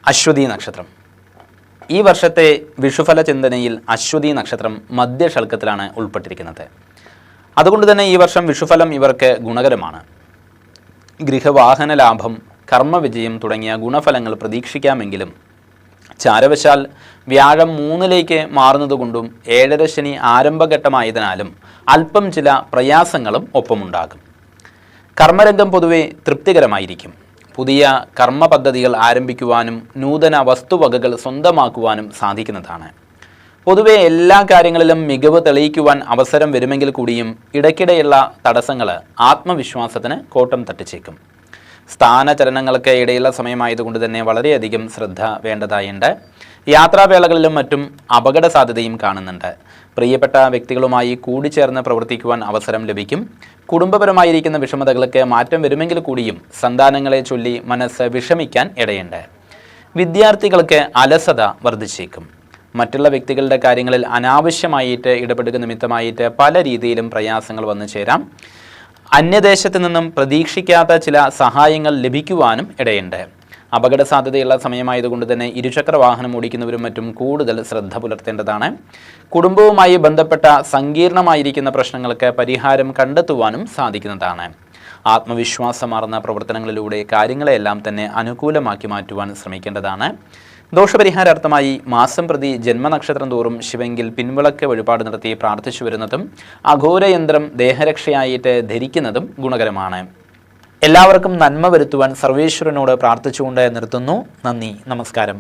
അശ്വതി നക്ഷത്രം. ഈ വർഷത്തെ വിഷുഫല ചിന്തനയിൽ അശ്വതി നക്ഷത്രം മധ്യഷൽക്കത്തിലാണ് ഉൾപ്പെട്ടിരിക്കുന്നത്. അതുകൊണ്ട് തന്നെ ഈ വർഷം വിഷുഫലം ഇവർക്ക് ഗുണകരമാണ്. ഗൃഹവാഹന ലാഭം, കർമ്മവിജയം തുടങ്ങിയ ഗുണഫലങ്ങൾ പ്രതീക്ഷിക്കാമെങ്കിലും ചാരവശാൽ വ്യാഴം 3ലേക്ക് മാറുന്നതുകൊണ്ടും 7.5 ശനി ആരംഭഘട്ടമായതിനാലും അല്പം ചില പ്രയാസങ്ങളും ഒപ്പമുണ്ടാകും. കർമ്മരംഗം പൊതുവെ തൃപ്തികരമായിരിക്കും. പുതിയ കർമ്മ പദ്ധതികൾ ആരംഭിക്കുവാനും നൂതന വസ്തുവകകൾ സ്വന്തമാക്കുവാനും സാധിക്കുന്നതാണ്. പൊതുവെ എല്ലാ കാര്യങ്ങളിലും മികവ് തെളിയിക്കുവാൻ അവസരം വരുമെങ്കിൽ കൂടിയും ഇടയ്ക്കിടെയുള്ള തടസ്സങ്ങൾ ആത്മവിശ്വാസത്തിന് കോട്ടം തട്ടിച്ചേക്കും. സ്ഥാനചലനങ്ങൾക്ക് ഇടയുള്ള സമയമായതുകൊണ്ട് തന്നെ വളരെയധികം ശ്രദ്ധ വേണ്ടതായുണ്ട്. യാത്രാവേളകളിലും മറ്റും അപകട സാധ്യതയും കാണുന്നുണ്ട്. പ്രിയപ്പെട്ട വ്യക്തികളുമായി കൂടിച്ചേർന്ന് പ്രവർത്തിക്കുവാൻ അവസരം ലഭിക്കും. കുടുംബപരമായിരിക്കുന്ന വിഷമതകൾക്ക് മാറ്റം വരുമെങ്കിൽ കൂടിയും സന്താനങ്ങളെ ചൊല്ലി മനസ്സ് വിഷമിക്കാൻ ഇടയുണ്ട്. വിദ്യാർത്ഥികൾക്ക് അലസത വർദ്ധിച്ചേക്കും. മറ്റുള്ള വ്യക്തികളുടെ കാര്യങ്ങളിൽ അനാവശ്യമായിട്ട് ഇടപെടുക നിമിത്തമായിട്ട് പല രീതിയിലും പ്രയാസങ്ങൾ വന്നു ചേരാം. അന്യദേശത്ത് നിന്നും പ്രതീക്ഷിക്കാത്ത ചില സഹായങ്ങൾ ലഭിക്കുവാനും ഇടയുണ്ട്. അപകട സാധ്യതയുള്ള സമയമായതുകൊണ്ട് തന്നെ ഇരുചക്ര വാഹനം ഓടിക്കുന്നവരും മറ്റും കൂടുതൽ ശ്രദ്ധ പുലർത്തേണ്ടതാണ്. കുടുംബവുമായി ബന്ധപ്പെട്ട സങ്കീർണമായിരിക്കുന്ന പ്രശ്നങ്ങൾക്ക് പരിഹാരം കണ്ടെത്തുവാനും സാധിക്കുന്നതാണ്. ആത്മവിശ്വാസമാർന്ന പ്രവർത്തനങ്ങളിലൂടെ കാര്യങ്ങളെല്ലാം തന്നെ അനുകൂലമാക്കി മാറ്റുവാൻ ശ്രമിക്കേണ്ടതാണ്. ദോഷപരിഹാരാർത്ഥമായി മാസം പ്രതി ജന്മനക്ഷത്രം തോറും ശിവങ്കിൽ പിൻവിളക്ക് വഴിപാട് നടത്തി പ്രാർത്ഥിച്ചു വരുന്നതും അഘോരയന്ത്രം ദേഹരക്ഷയായിട്ട് ധരിക്കുന്നതും ഗുണകരമാണ്. എല്ലാവർക്കും നന്മ വരുത്തുവാൻ സർവേശ്വരനോട് പ്രാർത്ഥിച്ചുകൊണ്ട് നിർത്തുന്നു. നന്ദി, നമസ്കാരം.